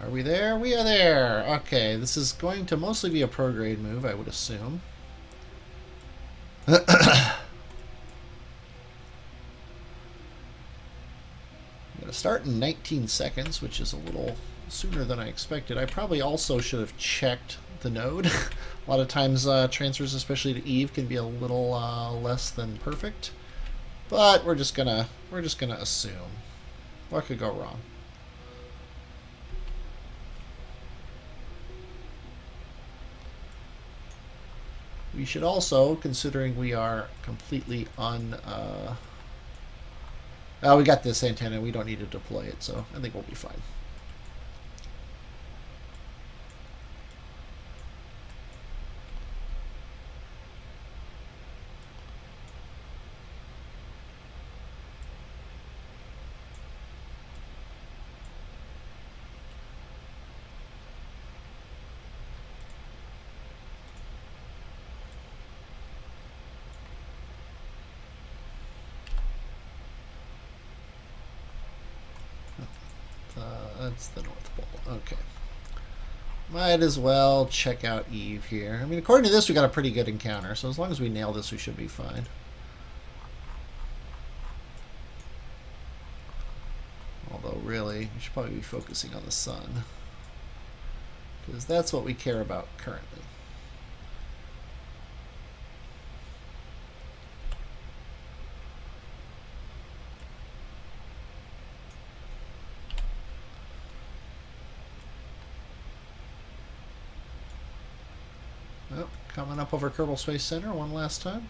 Are we there? We are there. Okay, this is going to mostly be a prograde move, I would assume. Gonna start in 19 seconds, which is a little sooner than I expected. I probably also should have checked the node. A lot of times transfers, especially to Eve, can be a little less than perfect. But we're just gonna assume. What could go wrong? We should also, considering we are completely we got this antenna. We don't need to deploy it, so I think we'll be fine. That's the North Pole. Okay. Might as well check out Eve here. I mean, according to this, we got a pretty good encounter, so as long as we nail this, we should be fine. Although, really, we should probably be focusing on the sun, because that's what we care about currently. Oh, coming up over Kerbal Space Center one last time.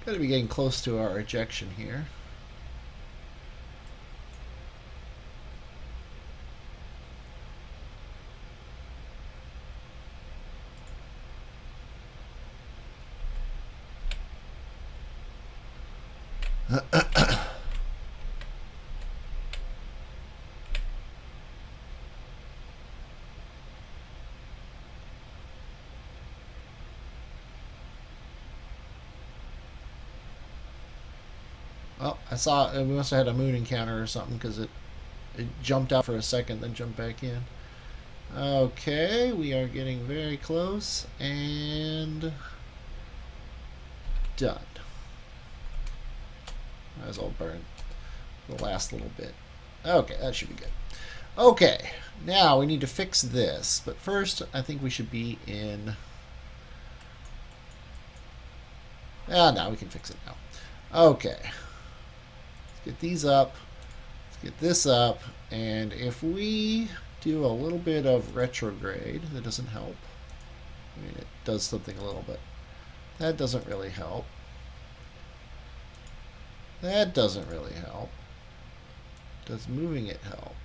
Gotta be getting close to our ejection here. Oh, I saw we must have had a moon encounter or something because it jumped out for a second, then jumped back in. Okay, we are getting very close and done. Might as well burn the last little bit. Okay, that should be good. Okay, now we need to fix this, but first I think we should be in. Now we can fix it now. Okay. Get these up, let's get this up, and if we do a little bit of retrograde, that doesn't help. I mean, it does something a little bit. That doesn't really help. That doesn't really help. Does moving it help?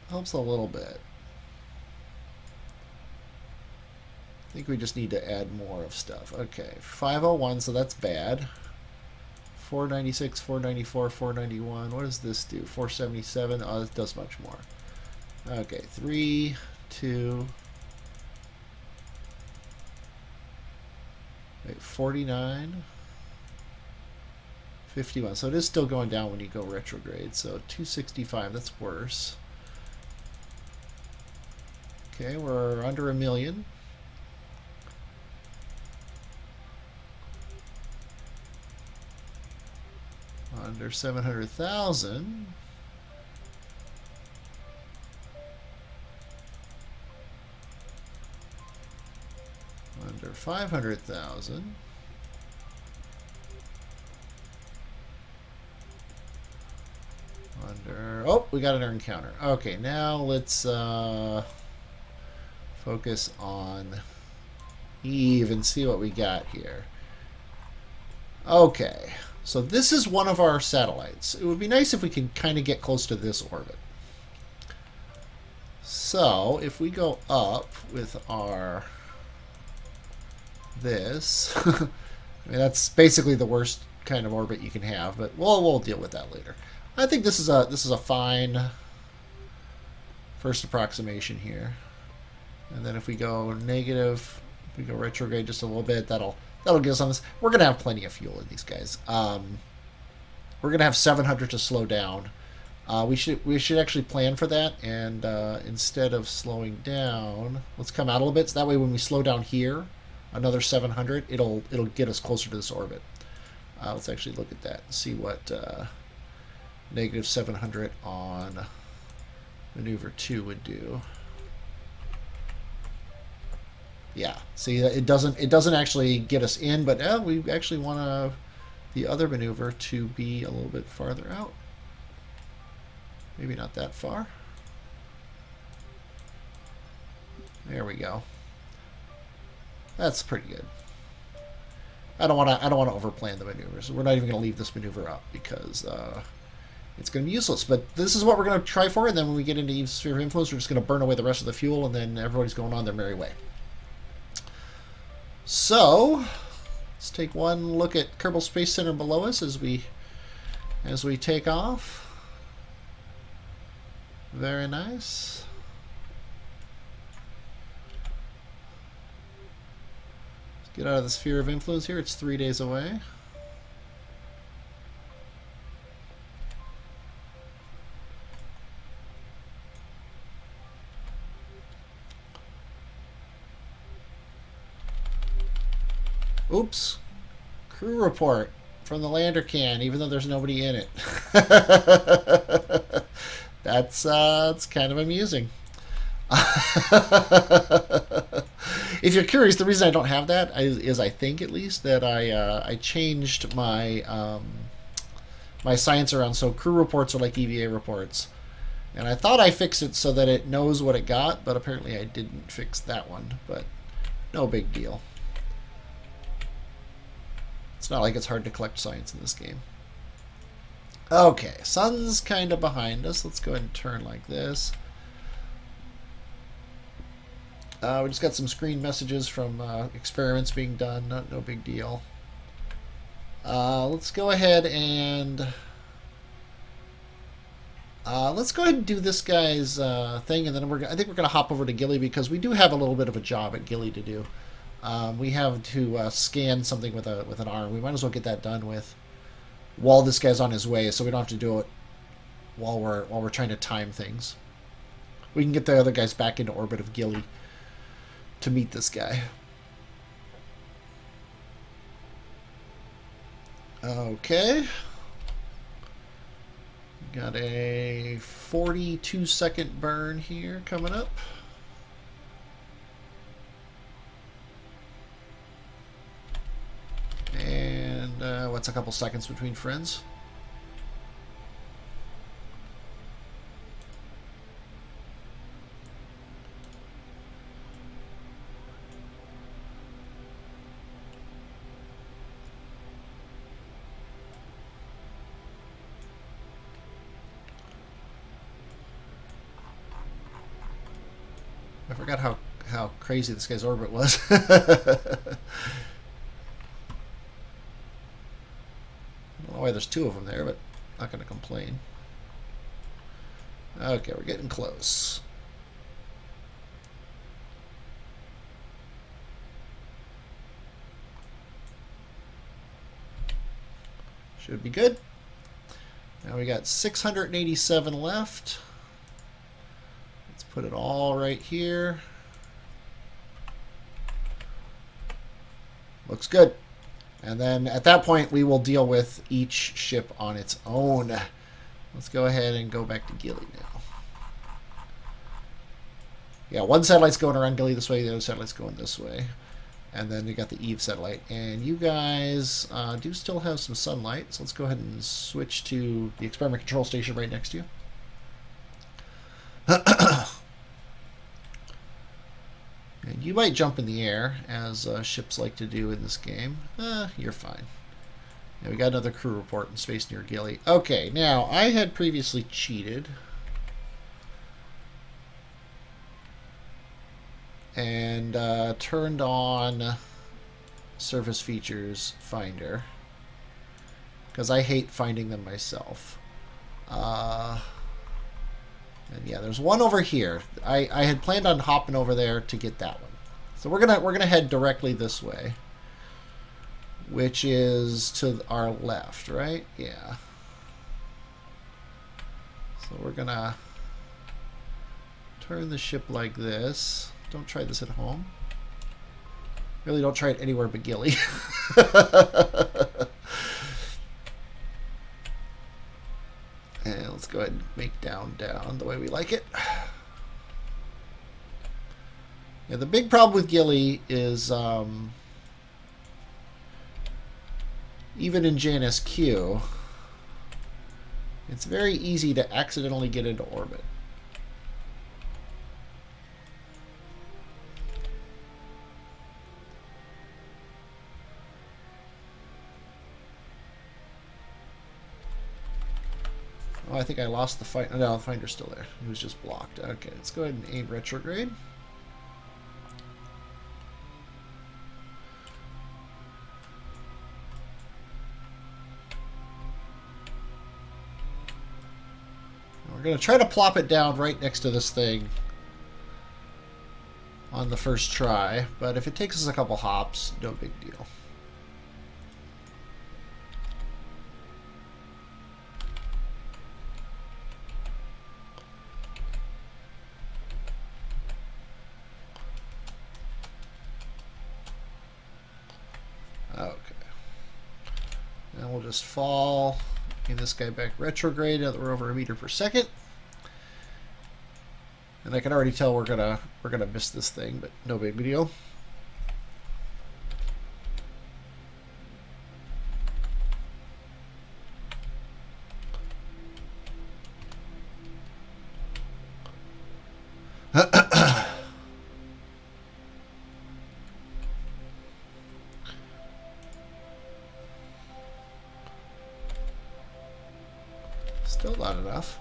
Helps a little bit. I think we just need to add more of stuff. Okay, 501, so that's bad. 496, 494, 491. What does this do? 477. Oh, this does much more. Okay, 3, 2. Wait, 49. 51. So it is still going down when you go retrograde. So 265. That's worse. Okay, we're under 1 million. Under 700,000. Under 500,000. Under, oh, we got an encounter. Okay, now let's focus on Eve and see what we got here. Okay. So this is one of our satellites. It would be nice if we could kind of get close to this orbit. So if we go up with our this, I mean that's basically the worst kind of orbit you can have, but we'll deal with that later. I think this is a fine first approximation here. And then if we go negative, if we go retrograde just a little bit, that'll get us on this. We're gonna have plenty of fuel in these guys. We're gonna have 700 to slow down. We should actually plan for that, and instead of slowing down, let's come out a little bit. So that way, when we slow down here, another 700, it'll get us closer to this orbit. Let's actually look at that and see what negative 700 on maneuver 2 would do. Yeah, see, it doesn't actually get us in, but we actually want the other maneuver to be a little bit farther out. Maybe not that far. There we go. That's pretty good. I don't want to overplan the maneuvers. We're not even going to leave this maneuver up because it's going to be useless. But this is what we're going to try for, and then when we get into Eve's sphere of influence, we're just going to burn away the rest of the fuel, and then everybody's going on their merry way. So let's take one look at Kerbal Space Center below us as we take off. Very nice. Let's get out of the sphere of influence here. It's 3 days away. Oops. Crew report from the lander can, even though there's nobody in it. That's kind of amusing. If you're curious, the reason I don't have that is I think at least that I changed my my science around, so crew reports are like EVA reports, and I thought I fixed it so that it knows what it got, but apparently I didn't fix that one. But no big deal. It's not like it's hard to collect science in this game. Okay, sun's kind of behind us. Let's go ahead and turn like this. We just got some screen messages from experiments being done. No big deal. Let's go ahead and do this guy's thing, and then I think we're gonna hop over to Gilly because we do have a little bit of a job at Gilly to do. We have to scan something with an arm. We might as well get that done with while this guy's on his way, so we don't have to do it while we're trying to time things. We can get the other guys back into orbit of Gilly to meet this guy. Okay. Got a 42-second burn here coming up. And what's a couple seconds between friends? I forgot how crazy this guy's orbit was. I don't know why there's two of them there, but not going to complain. Okay, we're getting close. Should be good. Now we got 687 left. Let's put it all right here. Looks good. And then at that point, we will deal with each ship on its own. Let's go ahead and go back to Gilly now. Yeah, one satellite's going around Gilly this way, the other satellite's going this way. And then you got the Eve satellite. And you guys do still have some sunlight, so let's go ahead and switch to the experiment control station right next to you. And you might jump in the air, as ships like to do in this game. You're fine. Yeah, we got another crew report in space near Gilly. Okay, now, I had previously cheated. and turned on surface features finder because I hate finding them myself. And yeah, there's one over here. I had planned on hopping over there to get that one. So we're gonna head directly this way, which is to our left, right? Yeah. So we're gonna turn the ship like this. Don't try this at home. Really don't try it anywhere but Gilly. And let's go ahead and make down the way we like it. Yeah, the big problem with Gilly is even in Janus Q, it's very easy to accidentally get into orbit. Oh, I think I lost the finder. No, the finder's still there. It was just blocked. Okay, let's go ahead and aim retrograde. We're going to try to plop it down right next to this thing on the first try, but if it takes us a couple hops, no big deal. Okay. Now we'll just fall. Get this guy back retrograde now that we're over a meter per second. And I can already tell we're gonna miss this thing, but no big deal. Still not enough.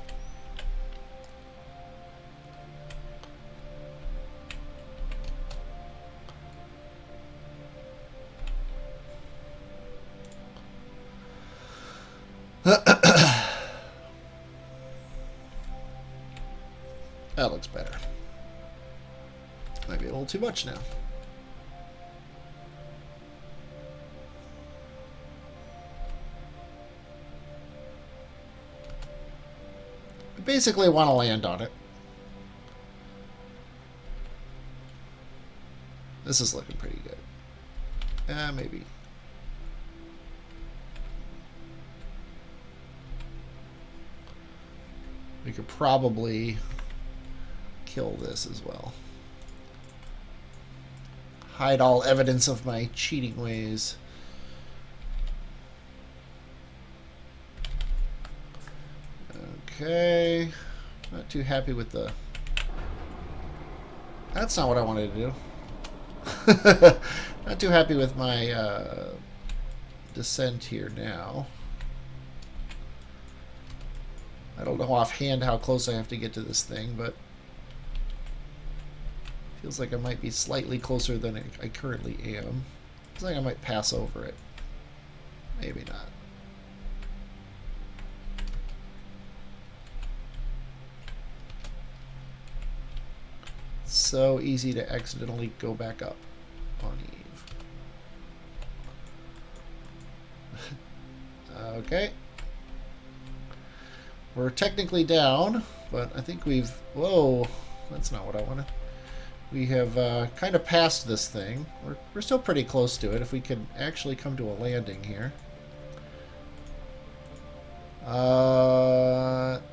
That looks better. Might be a little too much now. I basically want to land on it. This is looking pretty good. Maybe. We could probably kill this as well. Hide all evidence of my cheating ways. Okay. Not too happy with the... That's not what I wanted to do. Not too happy with my descent here now. I don't know offhand how close I have to get to this thing, but feels like I might be slightly closer than I currently am. Feels like I might pass over it. Maybe not. It's so easy to accidentally go back up on Eve. Okay. We're technically down, but I think we've... Whoa, that's not what I wanted. We have kind of passed this thing. We're still pretty close to it if we can actually come to a landing here.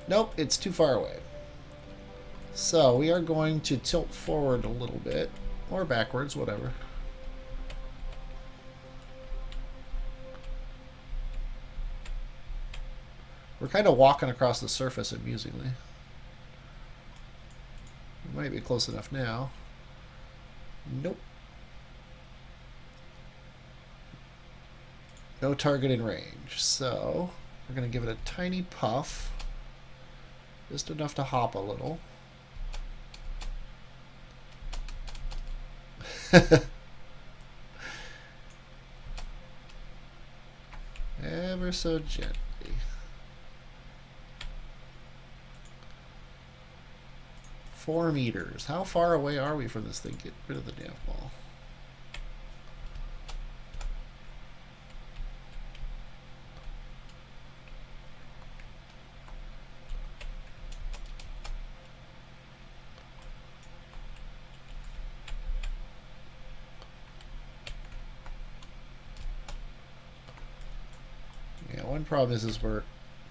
Nope, it's too far away. So we are going to tilt forward a little bit, or backwards, whatever. We're kind of walking across the surface amusingly. We might be close enough now. Nope. No target in range. So we're going to give it a tiny puff. Just enough to hop a little. Ever so gently. 4 meters. How far away are we from this thing? Get rid of the damn ball. Yeah, one problem is we're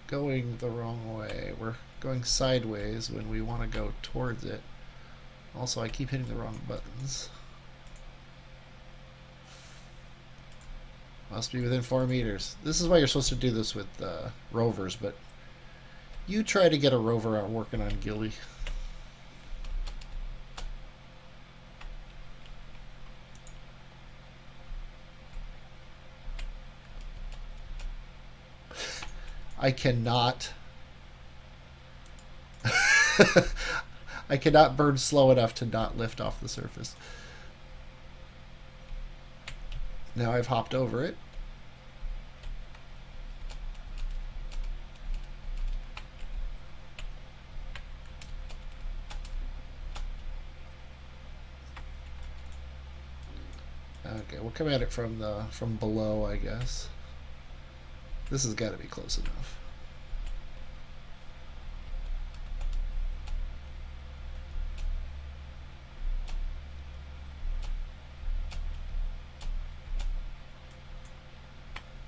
going the wrong way. We're going sideways when we want to go towards it. Also, I keep hitting the wrong buttons. Must be within 4 meters. This is why you're supposed to do this with rovers, but you try to get a rover out working on Gilly. I cannot. I cannot burn slow enough to not lift off the surface. Now I've hopped over it. Okay, we'll come at it from below, I guess. This has got to be close enough.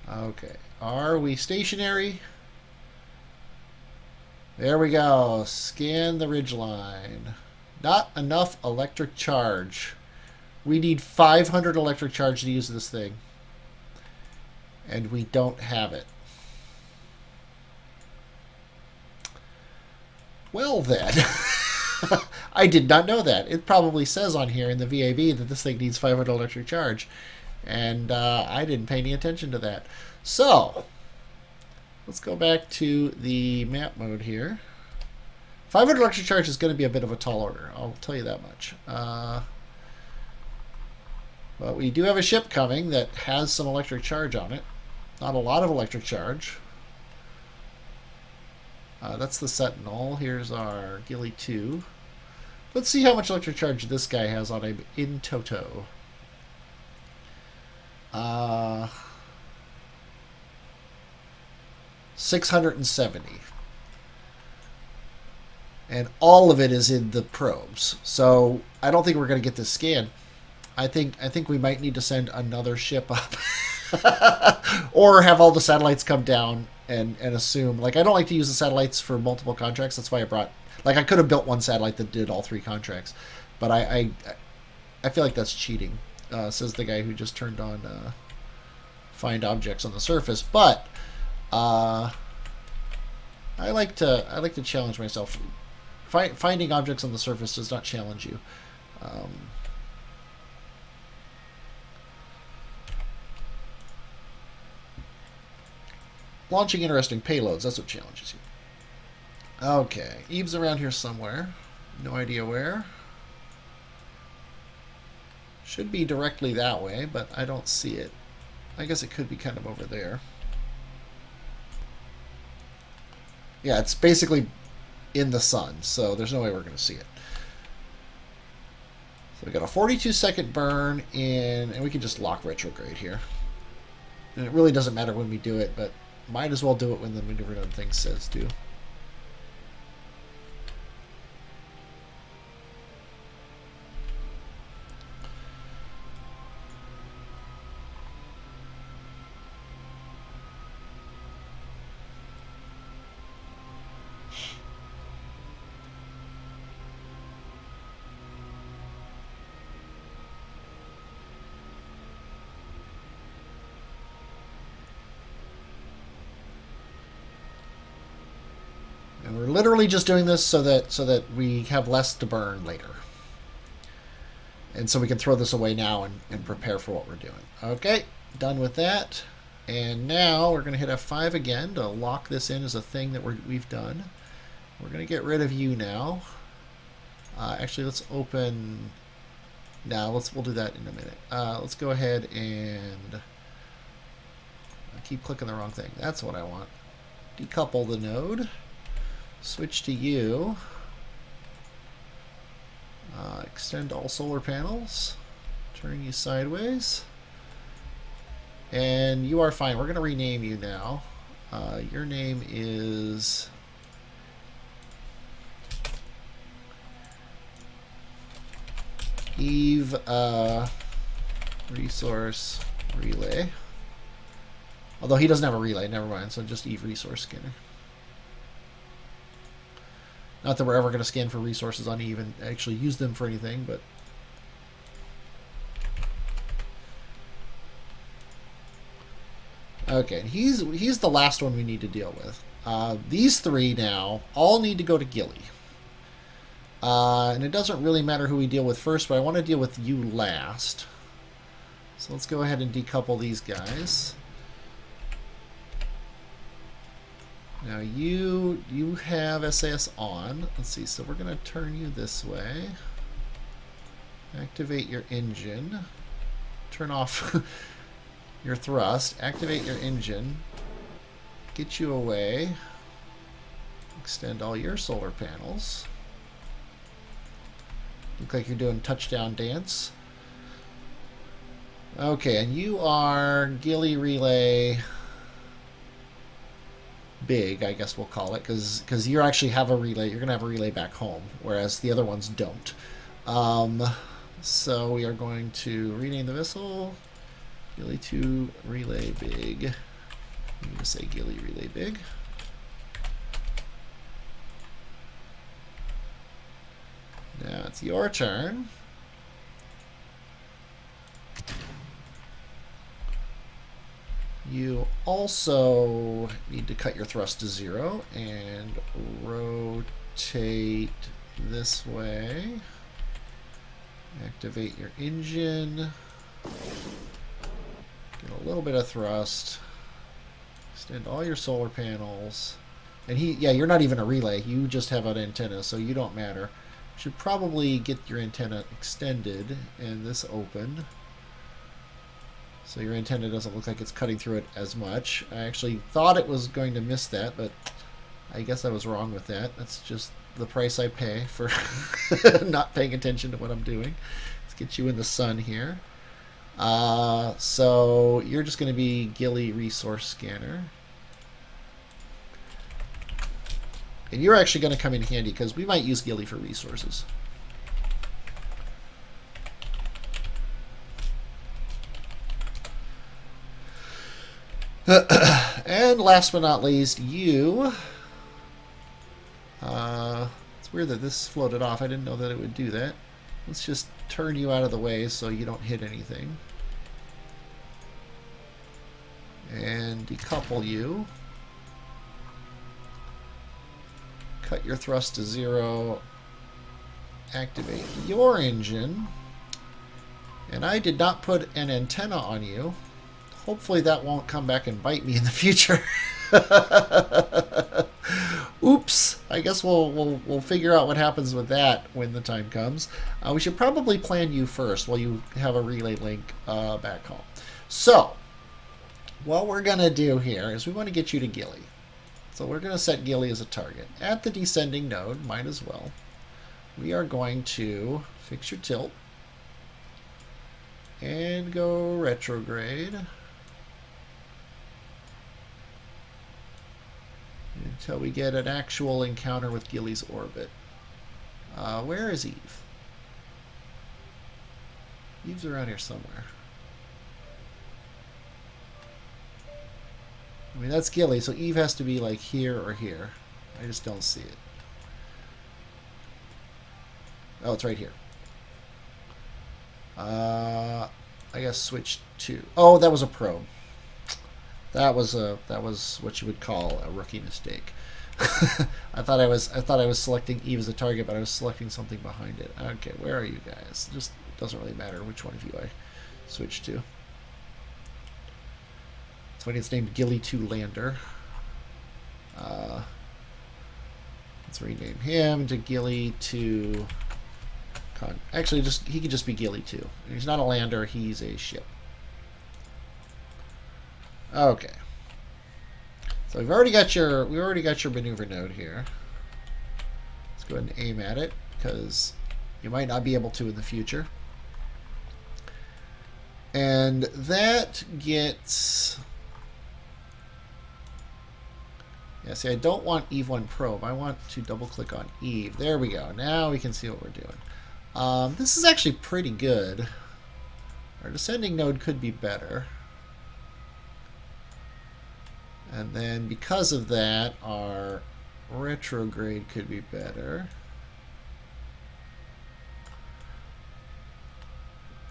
Okay, are we stationary? There we go. Scan the ridgeline. Not enough electric charge. We need 500 electric charge to use this thing. And we don't have it. Well then. I did not know that. It probably says on here in the VAV that this thing needs 500 electric charge. And I didn't pay any attention to that. So, let's go back to the map mode here. 500 electric charge is going to be a bit of a tall order. I'll tell you that much. But we do have a ship coming that has some electric charge on it. Not a lot of electric charge. That's the Sentinel. Here's our Gilly 2. Let's see how much electric charge this guy has on him in toto. 670. And all of it is in the probes. So I don't think we're going to get this scan. I think we might need to send another ship up. Or have all the satellites come down and assume. Like, I don't like to use the satellites for multiple contracts. That's why I brought... Like, I could have built one satellite that did all 3 contracts. But I feel like that's cheating, says the guy who just turned on find objects on the surface. But I like to challenge myself. Finding objects on the surface does not challenge you. Launching interesting payloads, that's what challenges you. Okay, Eve's around here somewhere. No idea where. Should be directly that way, but I don't see it. I guess it could be kind of over there. Yeah, it's basically in the sun, so there's no way we're going to see it. So we got a 42-second burn in, and we can just lock retrograde here. And it really doesn't matter when we do it, but might as well do it when the maneuver node thing says to. And we're literally just doing this so that we have less to burn later. And so we can throw this away now and prepare for what we're doing. Okay, done with that. And now we're going to hit F5 again to lock this in as a thing that we've done. We're going to get rid of you now. Actually, let's open Now we'll do that in a minute. Let's go ahead and I keep clicking the wrong thing. That's what I want. Decouple the node. Switch to you. Extend all solar panels. Turn you sideways. And you are fine. We're going to rename you now. Your name is Eve Resource Relay. Although he doesn't have a relay, never mind. So just Eve Resource Scanner. Not that we're ever going to scan for resources on Eve and actually use them for anything, but okay, he's the last one we need to deal with. These three now all need to go to Gilly. And it doesn't really matter who we deal with first, but I want to deal with you last. So let's go ahead and decouple these guys. Now you have SAS on. Let's see, so we're going to turn you this way. Activate your engine. Turn off your thrust. Activate your engine. Get you away. Extend all your solar panels. Look like you're doing touchdown dance. Okay, and you are Gilly Relay Big, I guess we'll call it, because you actually have a relay. You're going to have a relay back home, whereas the other ones don't. So we are going to rename the vessel Gilly 2 Relay Big. I'm going to say Gilly Relay Big. Now it's your turn. You also need to cut your thrust to 0 and rotate this way. Activate your engine. Get a little bit of thrust. Extend all your solar panels. And you're not even a relay. You just have an antenna, so you don't matter. Should probably get your antenna extended and this open. So your antenna doesn't look like it's cutting through it as much. I actually thought it was going to miss that, but I guess I was wrong with that. That's just the price I pay for not paying attention to what I'm doing. Let's get you in the sun here. So you're just going to be Gilly Resource Scanner. And you're actually going to come in handy because we might use Gilly for resources. And last but not least, you. It's weird that this floated off. I didn't know that it would do that. Let's just turn you out of the way so you don't hit anything. And decouple you. Cut your thrust to 0. Activate your engine. And I did not put an antenna on you. Hopefully that won't come back and bite me in the future. Oops. I guess we'll figure out what happens with that when the time comes. We should probably plan you first while you have a relay link back home. So, what we're going to do here is we want to get you to Gilly. So we're going to set Gilly as a target. At the descending node, might as well, we are going to fix your tilt and go retrograde until we get an actual encounter with Gilly's orbit. Where is Eve? Eve's around here somewhere. I mean, that's Gilly, so Eve has to be like here or here. I just don't see it. Oh, it's right here. I guess switch to. Oh, that was a probe. That was what you would call a rookie mistake. I thought I was selecting Eve as a target, but I was selecting something behind it. Okay, where are you guys? Just doesn't really matter which one of you I switch to. It's funny, it's named Gilly 2 Lander. Let's rename him to Gilly 2 Actually, he could just be Gilly too. He's not a lander. He's a ship. Okay. So we've already got your maneuver node here. Let's go ahead and aim at it because you might not be able to in the future. And that gets... Yeah, see, I don't want Eve 1 probe. I want to double-click on Eve. There we go. Now we can see what we're doing. This is actually pretty good. Our descending node could be better. And then because of that, our retrograde could be better.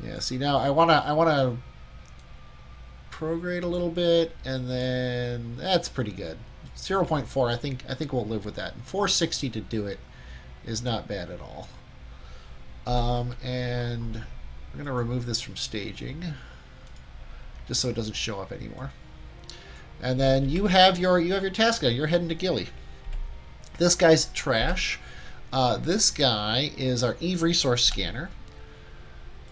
Yeah, see now I wanna prograde a little bit, and then that's pretty good. 0.4, I think we'll live with that. And 460 to do it is not bad at all. And we're gonna remove this from staging, just so it doesn't show up anymore. And then you have your task guy. You're heading to Gilly. This guy's trash. This guy is our Eve resource scanner.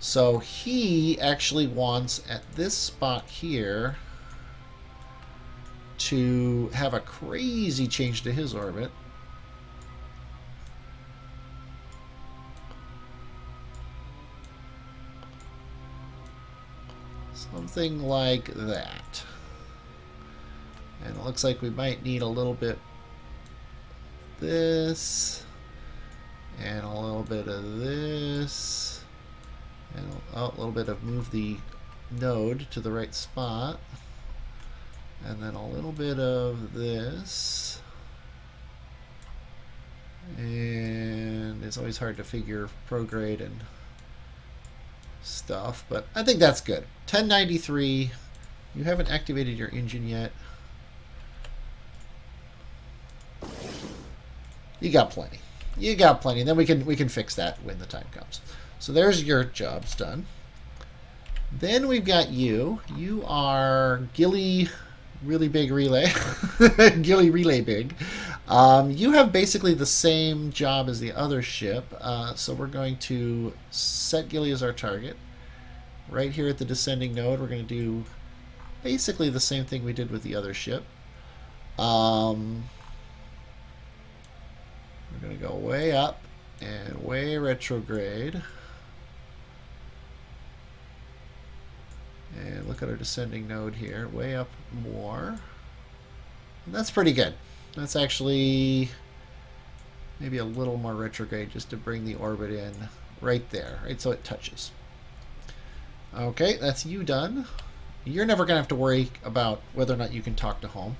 So he actually wants at this spot here to have a crazy change to his orbit. Something like that. And it looks like we might need a little bit of this, and a little bit of this, and a little bit of move the node to the right spot, and then a little bit of this. And it's always hard to figure prograde and stuff, but I think that's good. 1093. You haven't activated your engine yet. You got plenty. You got plenty. Then we can fix that when the time comes. So there's your jobs done. Then we've got you. You are Gilly really big relay. Gilly relay big. You have basically the same job as the other ship. So we're going to set Gilly as our target. Right here at the descending node, we're going to do basically the same thing we did with the other ship. We're going to go way up and way retrograde. And look at our descending node here. Way up more. And that's pretty good. That's actually maybe a little more retrograde just to bring the orbit in right there, right so it touches. Okay, that's you done. You're never going to have to worry about whether or not you can talk to home.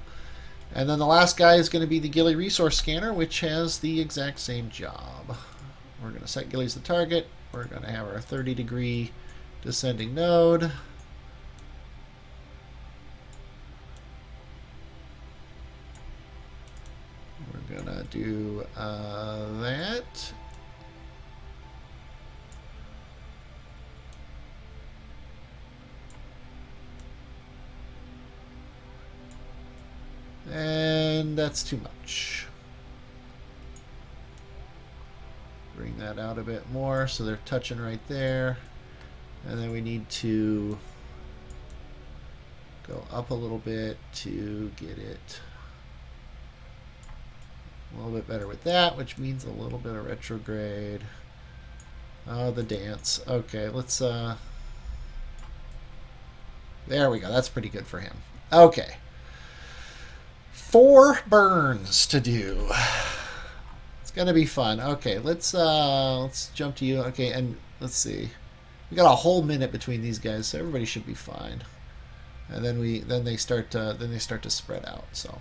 And then the last guy is going to be the Gilly resource scanner, which has the exact same job. We're going to set Gilly as the target. We're going to have our 30-degree descending node. We're going to do that. And that's too much. Bring that out a bit more so they're touching right there. And then we need to go up a little bit to get it a little bit better with that, which means a little bit of retrograde. Oh, the dance. Okay, let's there we go. That's pretty good for him. Okay. 4 burns to do. It's gonna be fun. Okay, let's jump to you. Okay, and let's see. We got a whole minute between these guys, so everybody should be fine. And then they start to spread out. So.